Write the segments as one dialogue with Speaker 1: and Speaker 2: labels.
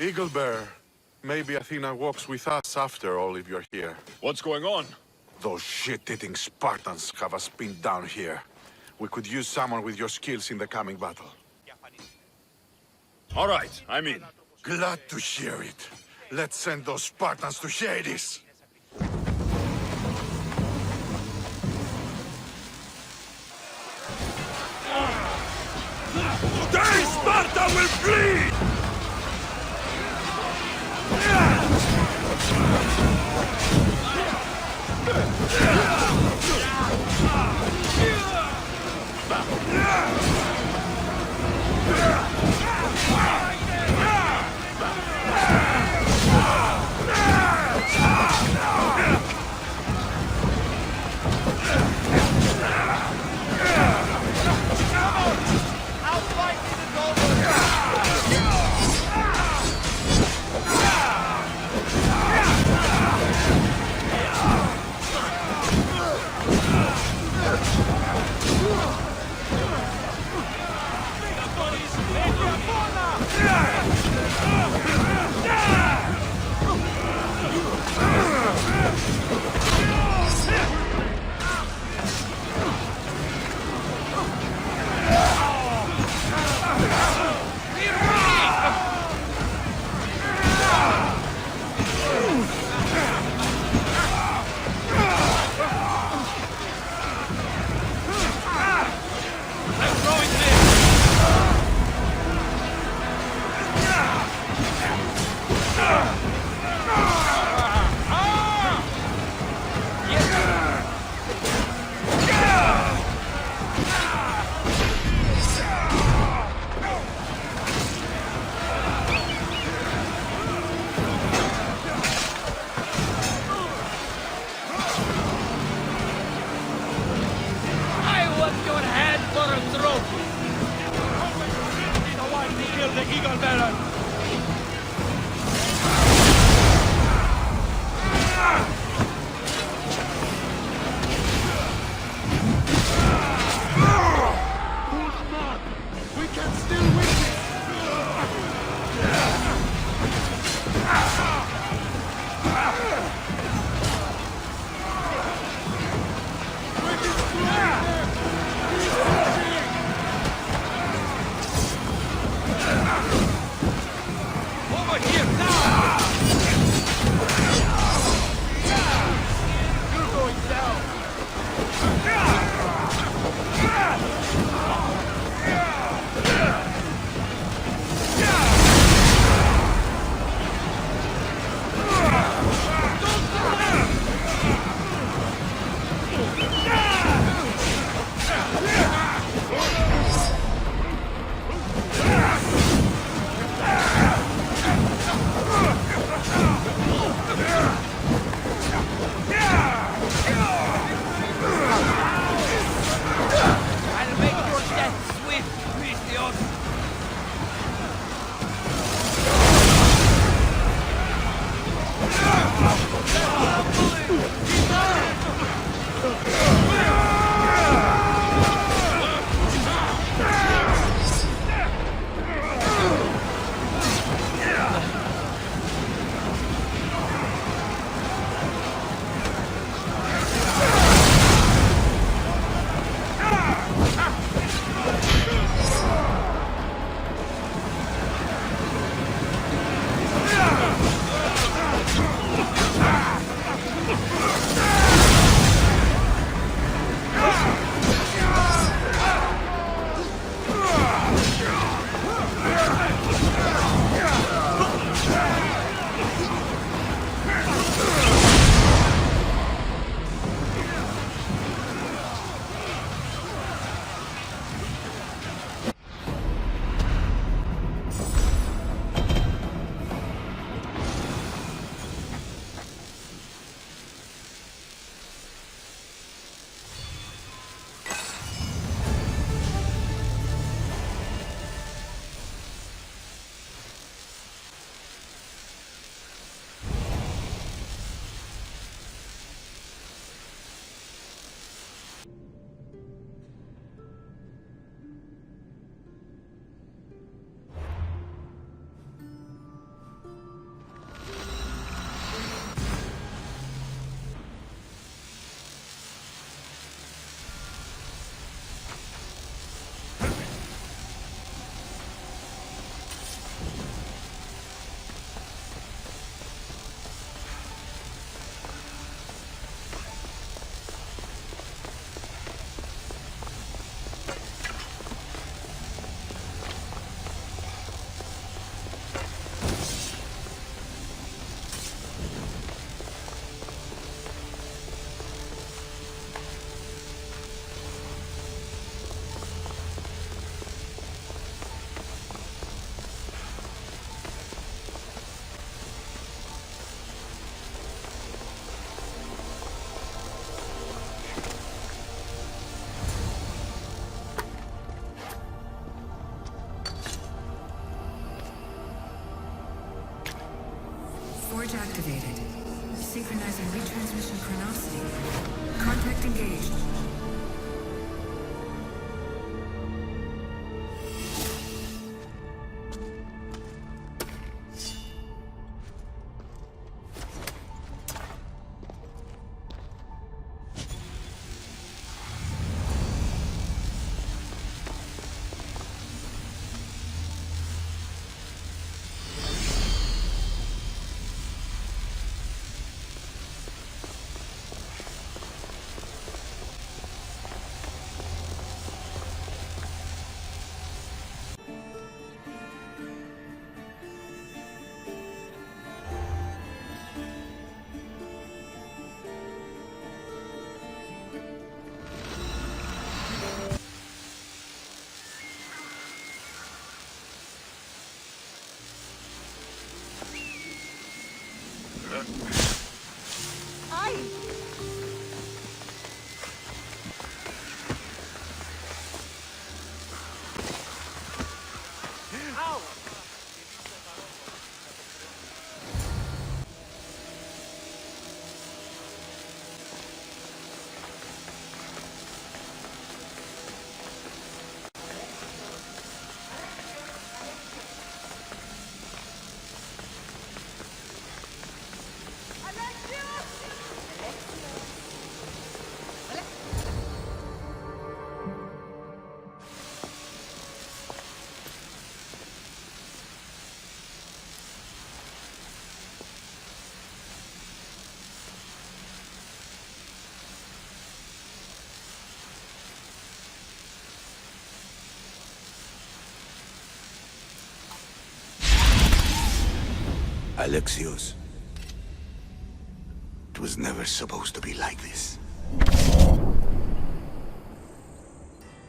Speaker 1: Eagle Bear, maybe Athena walks with us after all if you're here.
Speaker 2: What's going on?
Speaker 1: Those shit-eating Spartans have us pinned down here. We could use someone with your skills in the coming battle.
Speaker 2: All right, I'm in.
Speaker 1: Glad to hear it. Let's send those Spartans to Hades.
Speaker 2: Today Sparta will bleed!
Speaker 3: Synchronizing retransmission chronicity. Contact engaged.
Speaker 4: Alexios. It was never supposed to be like this.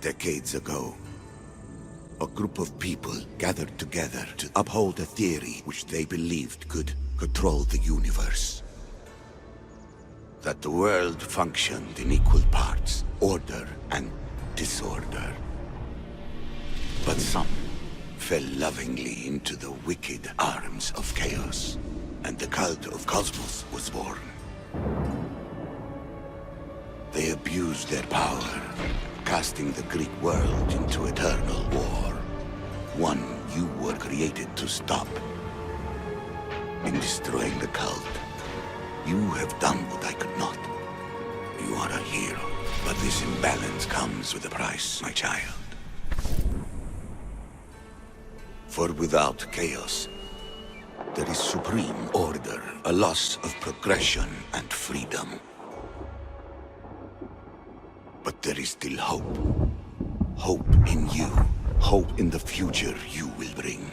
Speaker 4: Decades ago, a group of people gathered together to uphold a theory which they believed could control the universe. That the world functioned in equal parts, order and disorder. But some fell lovingly into the wicked arms of chaos, and the cult of Cosmos was born. They abused their power, casting the Greek world into eternal war. One you were created to stop. In destroying the cult, you have done what I could not. You are a hero, but this imbalance comes with a price, my child. For without chaos, there is supreme order, a loss of progression and freedom. But there is still hope. Hope in you. Hope in the future you will bring.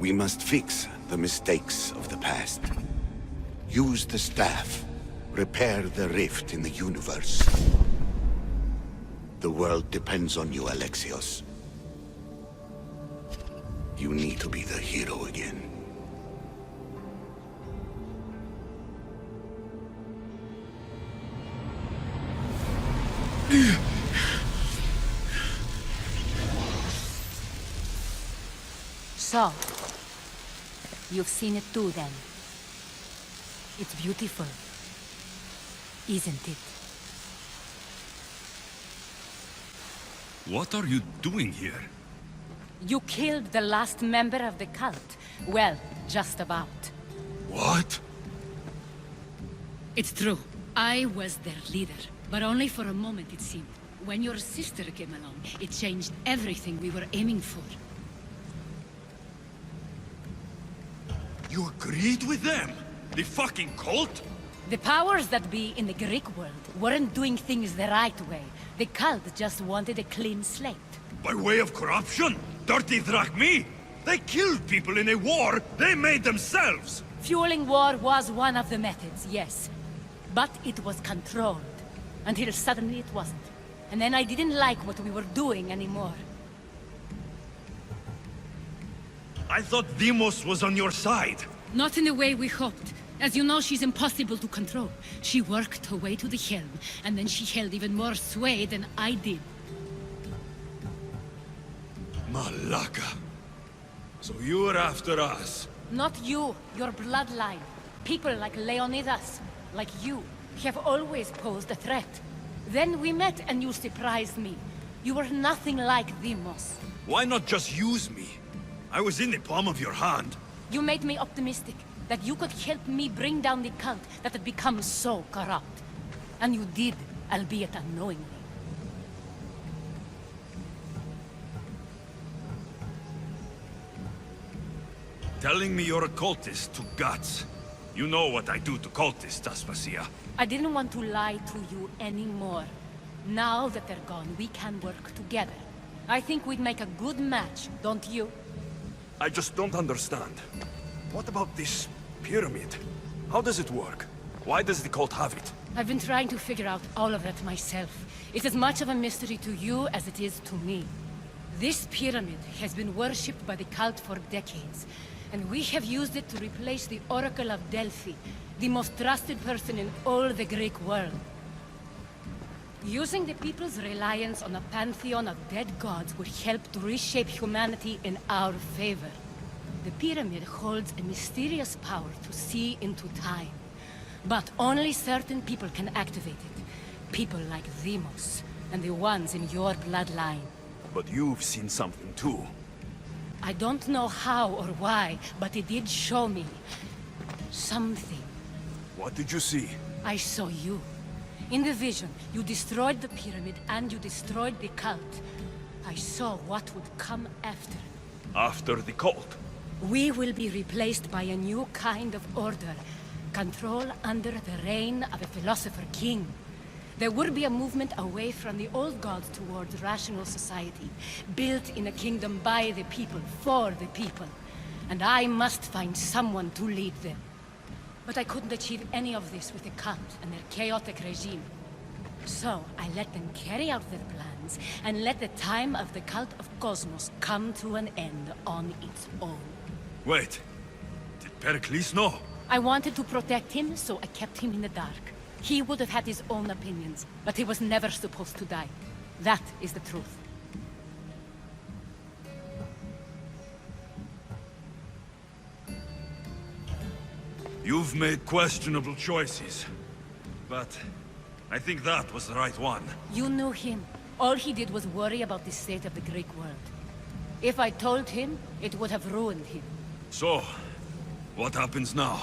Speaker 4: We must fix the mistakes of the past. Use the staff. Repair the rift in the universe. The world depends on you, Alexios. You need to be the hero again.
Speaker 5: So, you've seen it too then. It's beautiful, isn't it?
Speaker 2: What are you doing here?
Speaker 5: You killed the last member of the cult. Well, just about.
Speaker 2: What?
Speaker 6: It's true. I was their leader, but only for a moment it seemed. When your sister came along, it changed everything we were aiming for.
Speaker 2: You agreed with them? The fucking cult?
Speaker 5: The powers that be in the Greek world weren't doing things the right way. The cult just wanted a clean slate.
Speaker 2: By way of corruption? Dirty drachmi? They killed people in a war they made themselves!
Speaker 5: Fueling war was one of the methods, yes. But it was controlled. Until suddenly it wasn't. And then I didn't like what we were doing anymore.
Speaker 2: I thought Demos was on your side.
Speaker 6: Not in the way we hoped. As you know, she's impossible to control. She worked her way to the helm, and then she held even more sway than I did.
Speaker 2: Malaka. So you were after us?
Speaker 5: Not you, your bloodline. People like Leonidas. like you, have always posed a threat. Then we met and you surprised me. You were nothing like Demos.
Speaker 2: Why not just use me? I was in the palm of your hand.
Speaker 5: You made me optimistic that you could help me bring down the cult that had become so corrupt. And you did, albeit unknowingly.
Speaker 2: Telling me you're a cultist took guts. You know what I do to cultists, Aspasia.
Speaker 5: I didn't want to lie to you anymore. Now that they're gone, we can work together. I think we'd make a good match, don't you?
Speaker 2: I just don't understand. What about this pyramid? How does it work? Why does the cult have it?
Speaker 5: I've been trying to figure out all of that myself. It's as much of a mystery to you as it is to me. This pyramid has been worshipped by the cult for decades, and we have used it to replace the Oracle of Delphi, the most trusted person in all the Greek world. Using the people's reliance on a pantheon of dead gods would help to reshape humanity in our favor. The pyramid holds a mysterious power to see into time. But only certain people can activate it. People like Demos, and the ones in your bloodline.
Speaker 2: But you've seen something too.
Speaker 5: I don't know how or why, but it did show me something.
Speaker 2: What did you see?
Speaker 5: I saw you. In the vision, you destroyed the pyramid and you destroyed the cult. I saw what would come after.
Speaker 2: After the cult?
Speaker 5: We will be replaced by a new kind of order. Control under the reign of a philosopher king. There will be a movement away from the old gods towards rational society, built in a kingdom by the people, for the people. And I must find someone to lead them. But I couldn't achieve any of this with the cult and their chaotic regime. So I let them carry out their plans, and let the time of the cult of Cosmos come to an end on its own.
Speaker 2: Wait, did Pericles know?
Speaker 5: I wanted to protect him, so I kept him in the dark. He would have had his own opinions, but he was never supposed to die. That is the truth.
Speaker 2: You've made questionable choices, but I think that was the right one.
Speaker 5: You knew him. All he did was worry about the state of the Greek world. If I told him, it would have ruined him.
Speaker 2: So, what happens now?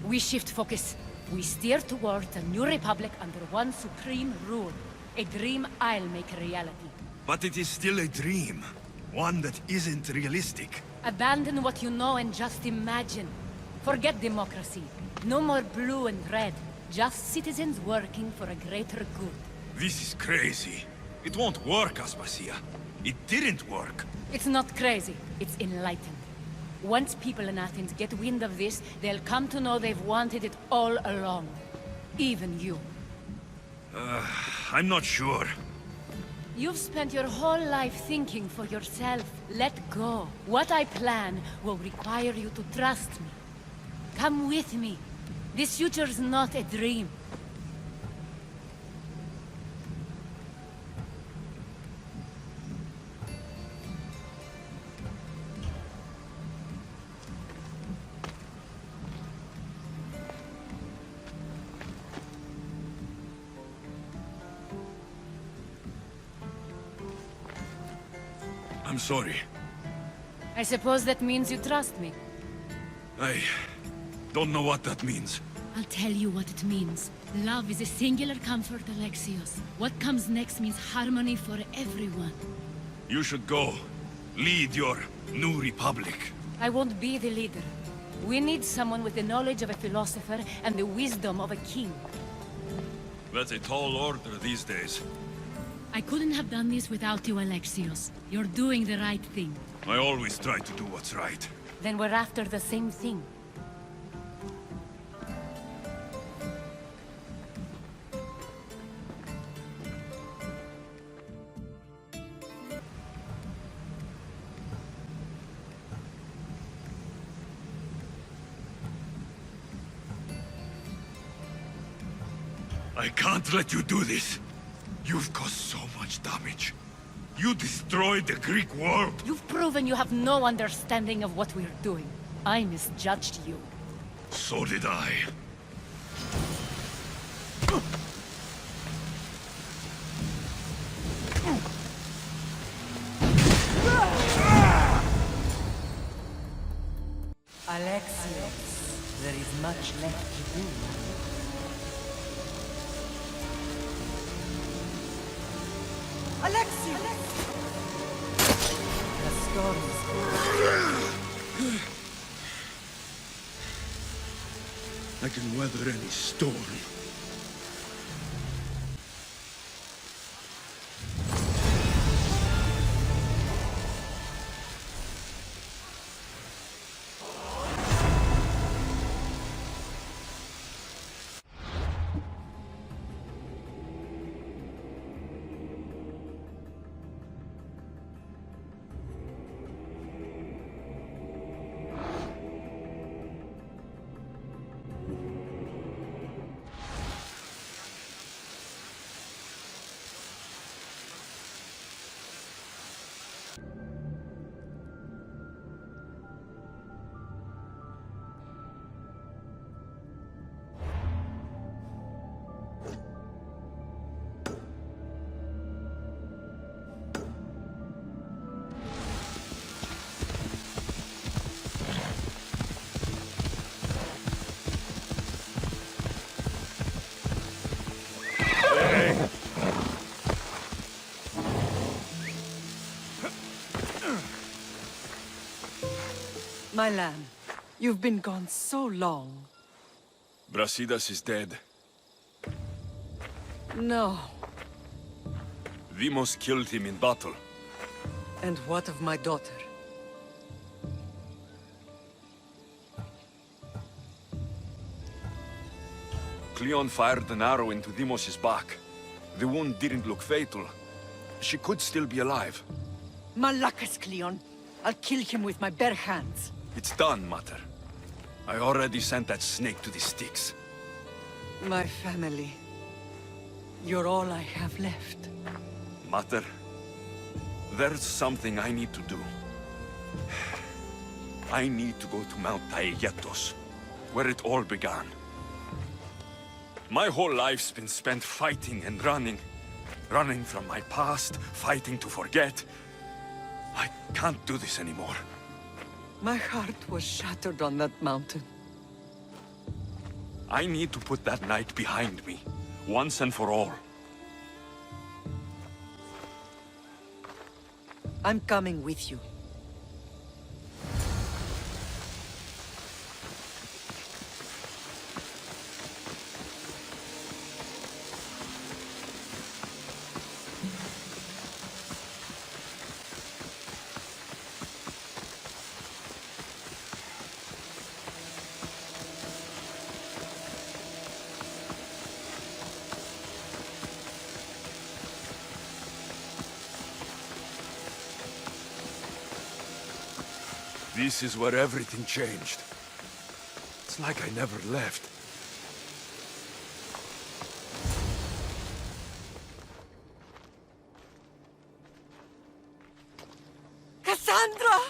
Speaker 5: We shift focus. We steer towards a new republic under one supreme rule. A dream I'll make a reality.
Speaker 2: But it is still a dream. One that isn't realistic.
Speaker 5: Abandon what you know and just imagine. Forget democracy. No more blue and red. Just citizens working for a greater good.
Speaker 2: This is crazy. It won't work, Aspasia. It didn't work.
Speaker 5: It's not crazy. It's enlightened. Once people in Athens get wind of this, they'll come to know they've wanted it all along. Even you.
Speaker 2: I'm not sure.
Speaker 5: You've spent your whole life thinking for yourself. Let go. What I plan will require you to trust me. Come with me. This future's not a dream.
Speaker 2: I'm sorry.
Speaker 5: I suppose that means you trust me.
Speaker 2: I don't know what that means.
Speaker 6: I'll tell you what it means. Love is a singular comfort, Alexios. What comes next means harmony for everyone.
Speaker 2: You should go. Lead your new republic.
Speaker 5: I won't be the leader. We need someone with the knowledge of a philosopher and the wisdom of a king.
Speaker 2: That's a tall order these days.
Speaker 6: I couldn't have done this without you, Alexios. You're doing the right thing.
Speaker 2: I always try to do what's right.
Speaker 5: Then we're after the same thing.
Speaker 2: I can't let you do this. You've caused so much damage. You destroyed the Greek world.
Speaker 5: You've proven you have no understanding of what we're doing. I misjudged you.
Speaker 2: So did I.
Speaker 7: Alexios, there is much left to do. Alexios! The storm is
Speaker 2: I can weather any storm.
Speaker 7: My lamb, you've been gone so long.
Speaker 2: Brasidas is dead.
Speaker 7: No.
Speaker 2: Demos killed him in battle.
Speaker 7: And what of my daughter?
Speaker 2: Cleon fired an arrow into Demos's back. The wound didn't look fatal. She could still be alive.
Speaker 7: Malakas, Cleon. I'll kill him with my bare hands.
Speaker 2: It's done, Mater. I already sent that snake to the Styx.
Speaker 7: My family. You're all I have left.
Speaker 2: Mater, there's something I need to do. I need to go to Mount Taygetos, where it all began. My whole life's been spent fighting and running. Running from my past, fighting to forget. I can't do this anymore.
Speaker 7: My heart was shattered on that mountain.
Speaker 2: I need to put that night behind me, once and for all.
Speaker 7: I'm coming with you.
Speaker 2: This is where everything changed. It's like I never left.
Speaker 7: Cassandra!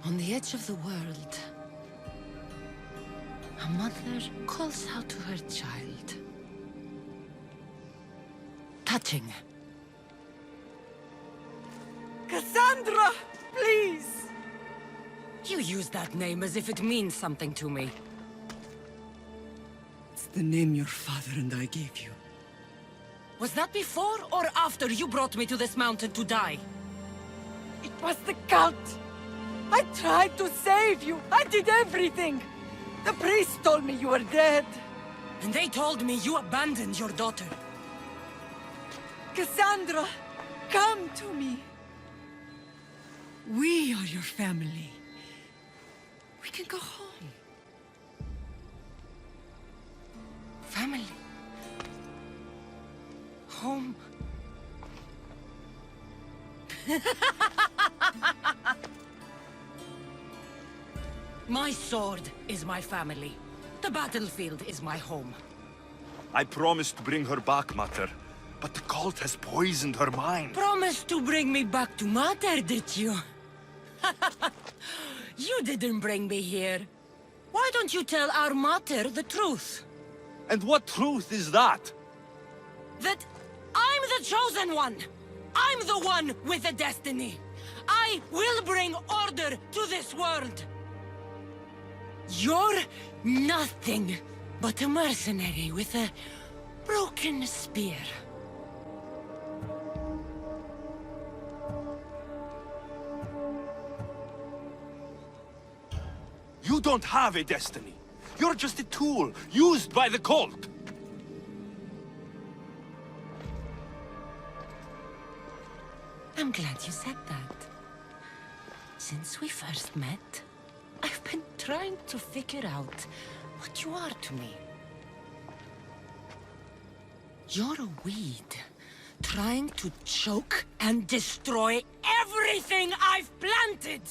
Speaker 5: On the edge of the world, a mother calls out to her child. Touching.
Speaker 7: Cassandra! Please!
Speaker 5: You use that name as if it means something to me.
Speaker 7: It's the name your father and I gave you.
Speaker 5: Was that before or after you brought me to this mountain to die?
Speaker 7: It was the cult! I tried to save you! I did everything! The priest told me you were dead!
Speaker 5: And they told me you abandoned your daughter.
Speaker 7: Cassandra! Come to me! We are your family. We can go home.
Speaker 5: Family. Home. My sword is my family. The battlefield is my home.
Speaker 2: I promised to bring her back, Mater. But the cult has poisoned her mind.
Speaker 5: Promised to bring me back to Mater, did you? You didn't bring me here.
Speaker 7: Why don't you tell our mater the truth?
Speaker 2: And what truth is that?
Speaker 7: That I'm the chosen one! I'm the one with a destiny! I will bring order to this world! You're nothing but a mercenary with a broken spear.
Speaker 2: You don't have a destiny. You're just a tool, used by the cult.
Speaker 7: I'm glad you said that. Since we first met, I've been trying to figure out what you are to me. You're a weed, trying to choke and destroy everything I've planted!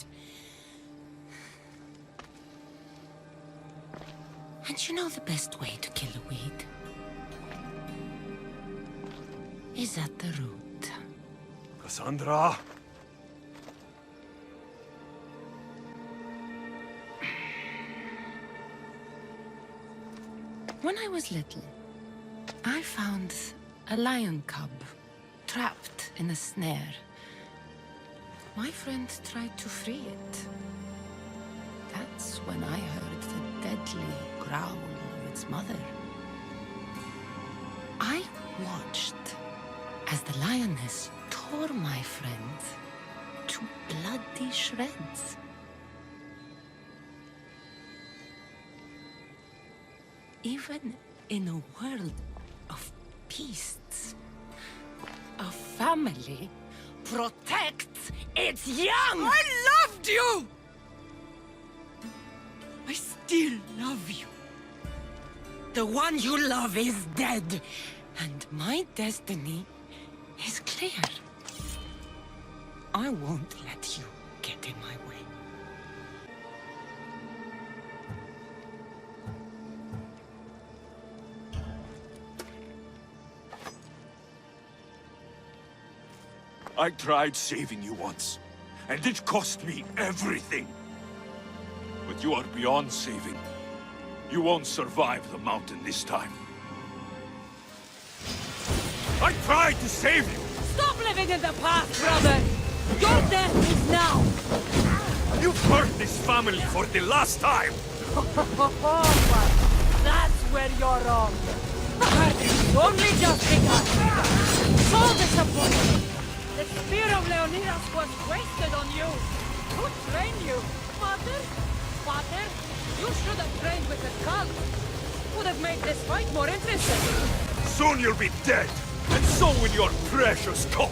Speaker 7: And you know the best way to kill a weed is at the root.
Speaker 2: Cassandra?
Speaker 7: When I was little, I found a lion cub trapped in a snare. My friend tried to free it. That's when I heard the deadly growl of its mother. I watched as the lioness tore my friend to bloody shreds. Even in a world of beasts, a family protects its young! I loved you! I still love you. The one you love is dead, and my destiny is clear. I won't let you get in my way.
Speaker 2: I tried saving you once, and it cost me everything. But you are beyond saving. You won't survive the mountain this time. I tried to save you!
Speaker 7: Stop living in the past, brother! Your death is now!
Speaker 2: You've hurt this family for the last time!
Speaker 7: That's where you're wrong. The hurt is only just begun. So disappointing. The spear of Leonidas was wasted on you. Who trained you? Mother? Father? You should have trained with the cult. Would have made this fight more interesting.
Speaker 2: Soon you'll be dead, and so will your precious cult!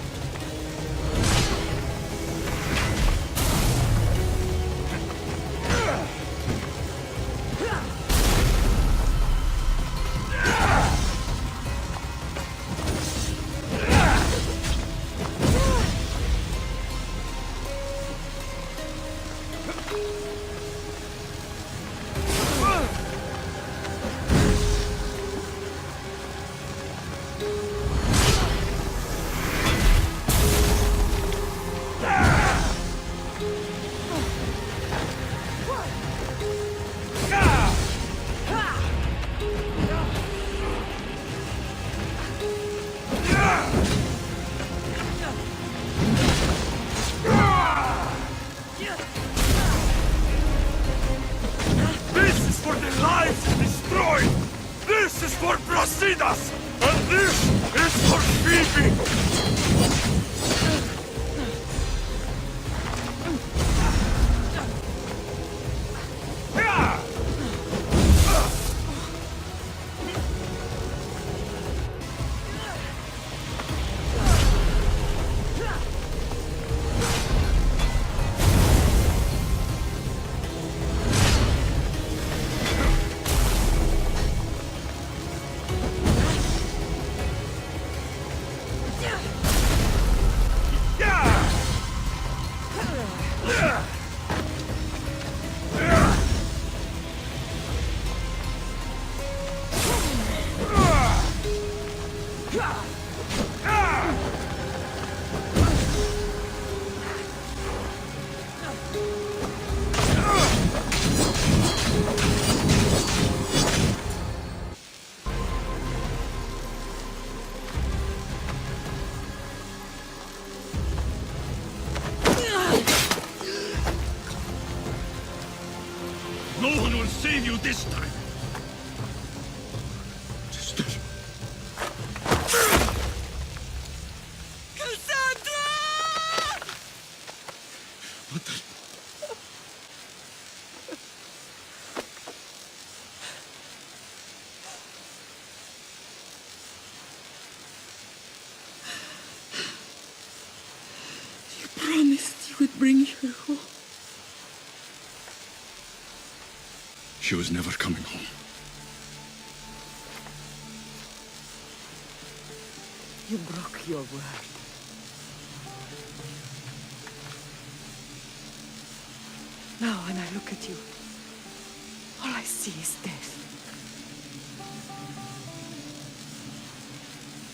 Speaker 2: And this is for Phoebe! this time. Sister. Mother.
Speaker 8: You promised you would bring her home.
Speaker 2: She was never coming home.
Speaker 7: You broke your word. Now when I look at you, all I see is death.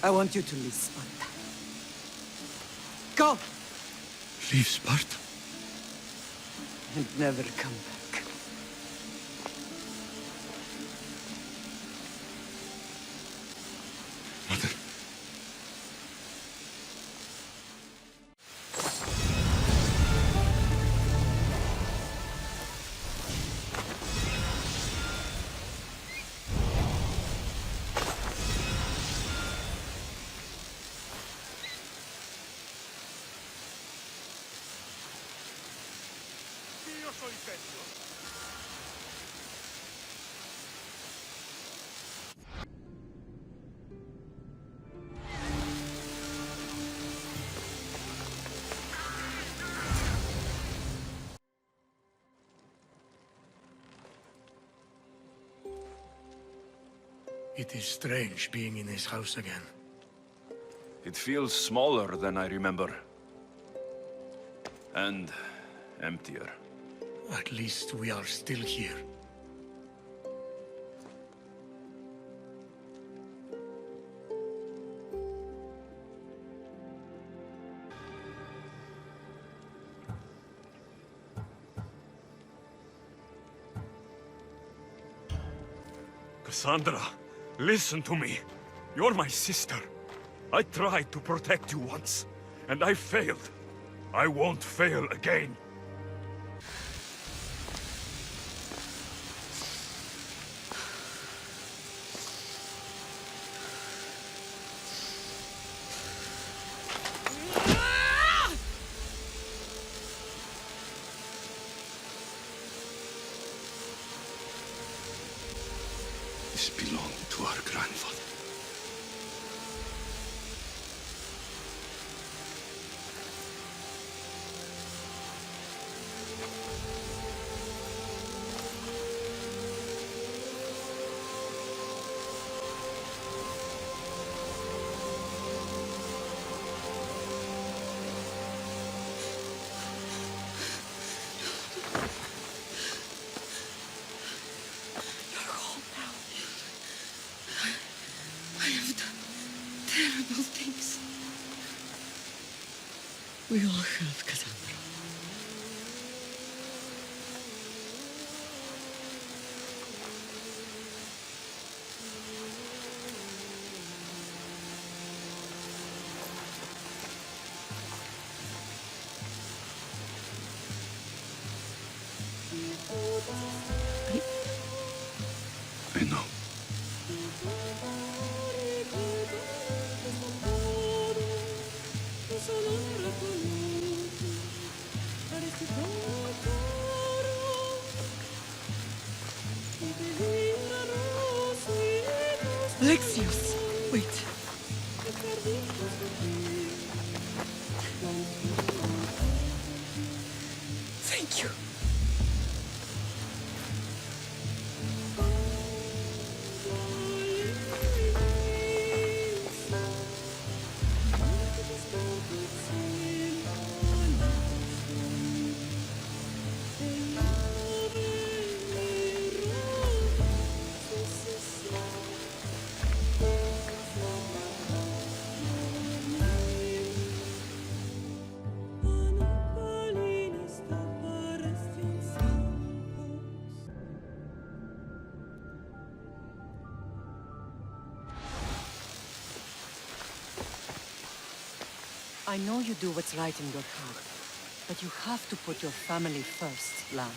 Speaker 7: I want you to leave Sparta. Go!
Speaker 2: Leave Sparta?
Speaker 7: And never come back.
Speaker 2: Mother.
Speaker 9: It is strange being in his house again.
Speaker 2: It feels smaller than I remember. And emptier.
Speaker 9: At least we are still here.
Speaker 2: Cassandra, listen to me. You're my sister. I tried to protect you once, and I failed. I won't fail again. This belonged to our grandfather.
Speaker 8: I have done terrible things. We all have, Cassandra.
Speaker 2: I know.
Speaker 8: Alexios, wait. Thank you.
Speaker 7: I know you do what's right in your heart, but you have to put your family first, Lamb.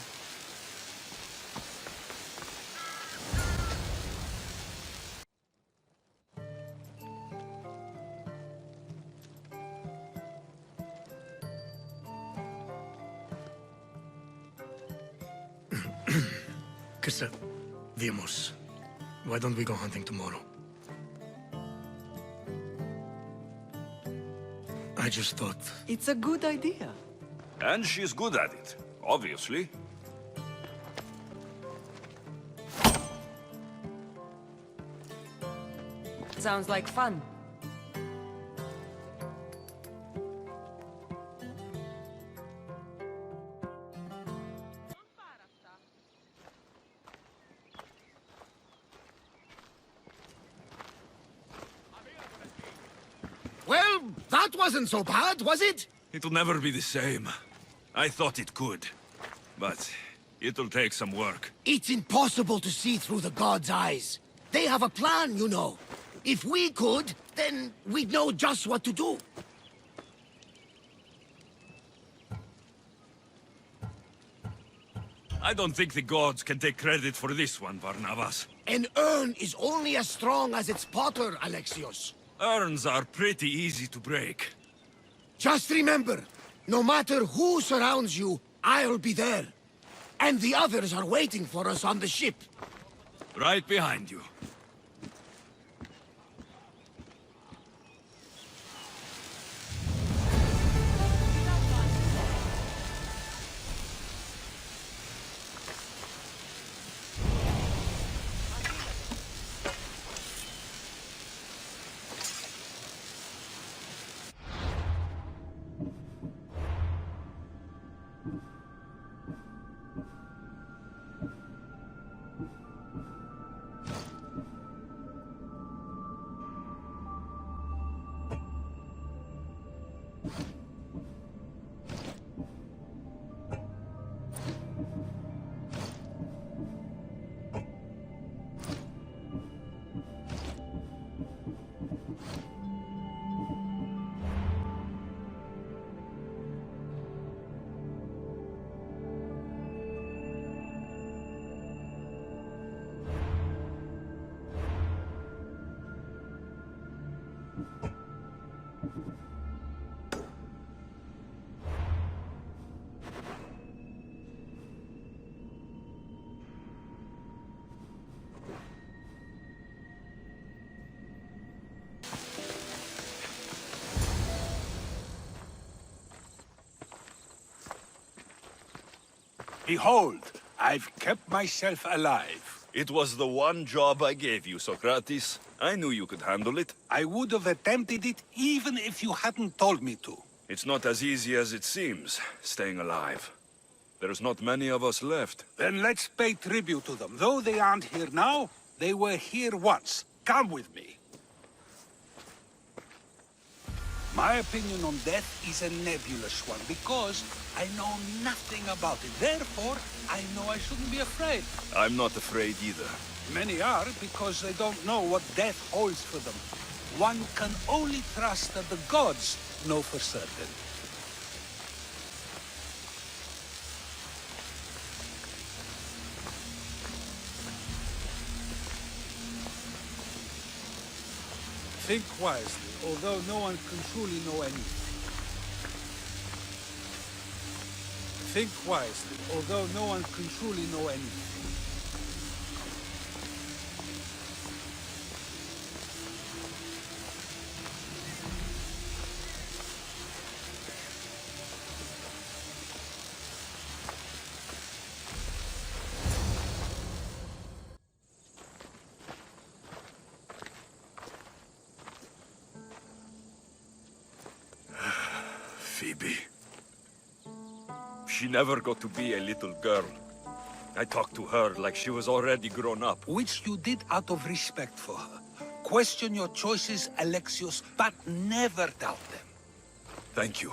Speaker 9: Kissa, Viemos. Why don't we go hunting tomorrow? I just thought...
Speaker 10: It's a good idea.
Speaker 2: And she's good at it, obviously.
Speaker 10: Sounds like fun.
Speaker 11: Well, that wasn't so bad, was it?
Speaker 2: It'll never be the same. I thought it could. But it'll take some work.
Speaker 11: It's impossible to see through the gods' eyes. They have a plan, you know. If we could, then we'd know just what to do.
Speaker 2: I don't think the gods can take credit for this one, Barnabas.
Speaker 11: An urn is only as strong as its potter, Alexios.
Speaker 2: Urns are pretty easy to break.
Speaker 11: Just remember, no matter who surrounds you, I'll be there. And the others are waiting for us on the ship.
Speaker 2: Right behind you.
Speaker 12: Behold, I've kept myself alive.
Speaker 2: It was the one job I gave you, Socrates. I knew you could handle it.
Speaker 12: I would have attempted it even if you hadn't told me to.
Speaker 2: It's not as easy as it seems, staying alive. There's not many of us left.
Speaker 12: Then let's pay tribute to them. Though they aren't here now, they were here once. Come with me. My opinion on death is a nebulous one, because I know nothing about it. Therefore, I know I shouldn't be afraid.
Speaker 2: I'm not afraid either.
Speaker 12: Many are, because they don't know what death holds for them. One can only trust that the gods know for certain. Think wisely, although no one can truly know anything. Think wisely, although no one can truly know anything.
Speaker 2: Phoebe. She never got to be a little girl. I talked to her like she was already grown up.
Speaker 12: Which you did out of respect for her. Question your choices, Alexios, but never doubt them.
Speaker 2: Thank you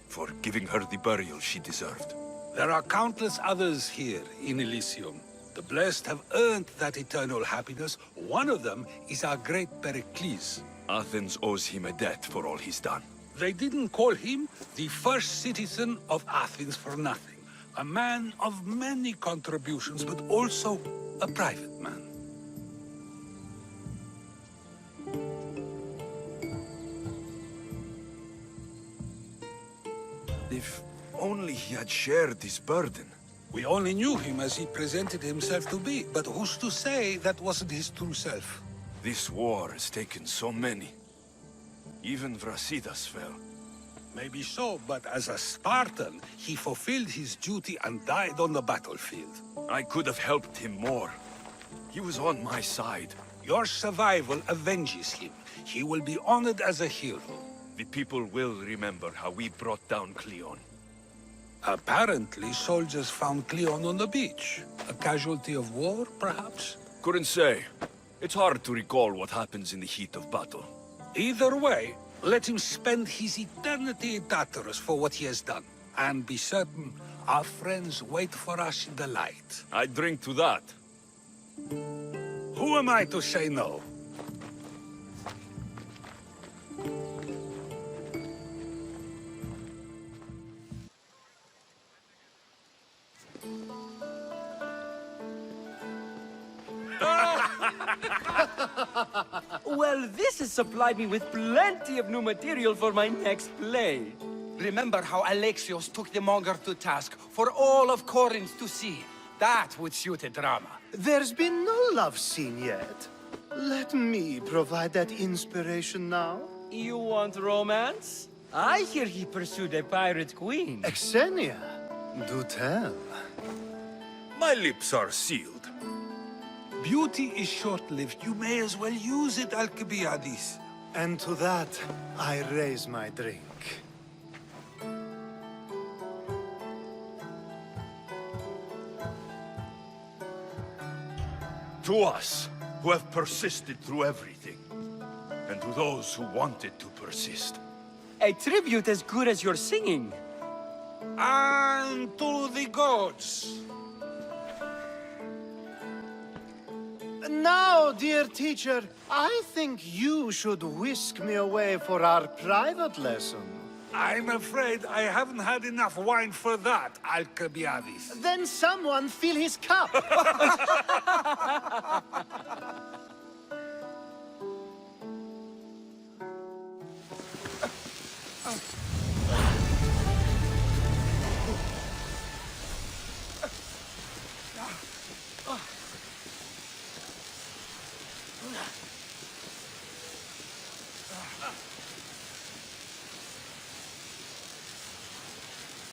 Speaker 2: for giving her the burial she deserved.
Speaker 12: There are countless others here in Elysium. The blessed have earned that eternal happiness. One of them is our great Pericles.
Speaker 2: Athens owes him a debt for all he's done.
Speaker 12: They didn't call him the first citizen of Athens for nothing. A man of many contributions, but also a private man.
Speaker 2: If only he had shared this burden.
Speaker 12: We only knew him as he presented himself to be, but who's to say that wasn't his true self?
Speaker 2: This war has taken so many. Even Brasidas fell.
Speaker 12: Maybe so, but as a Spartan, he fulfilled his duty and died on the battlefield.
Speaker 2: I could have helped him more. He was on my side.
Speaker 12: Your survival avenges him. He will be honored as a hero.
Speaker 2: The people will remember how we brought down Cleon.
Speaker 12: Apparently, soldiers found Cleon on the beach. A casualty of war, perhaps?
Speaker 2: Couldn't say. It's hard to recall what happens in the heat of battle.
Speaker 12: Either way, let him spend his eternity in Tartarus for what he has done. And be certain our friends wait for us in the light.
Speaker 2: I drink to that.
Speaker 12: Who am I to say no?
Speaker 13: Well, this has supplied me with plenty of new material for my next play. Remember how Alexios took the Monger to task for all of Corinth to see? That would suit a drama.
Speaker 14: There's been no love scene yet. Let me provide that inspiration now.
Speaker 13: You want romance? I hear he pursued a pirate queen.
Speaker 14: Xenia, do tell.
Speaker 2: My lips are sealed.
Speaker 12: Beauty is short-lived. You may as well use it, Alcibiades.
Speaker 14: And to that, I raise my drink.
Speaker 2: To us, who have persisted through everything. And to those who wanted to persist.
Speaker 13: A tribute as good as your singing.
Speaker 12: And to the gods.
Speaker 14: Now, dear teacher, I think you should whisk me away for our private lesson.
Speaker 12: I'm afraid I haven't had enough wine for that, Alcibiades.
Speaker 14: Then someone fill his cup.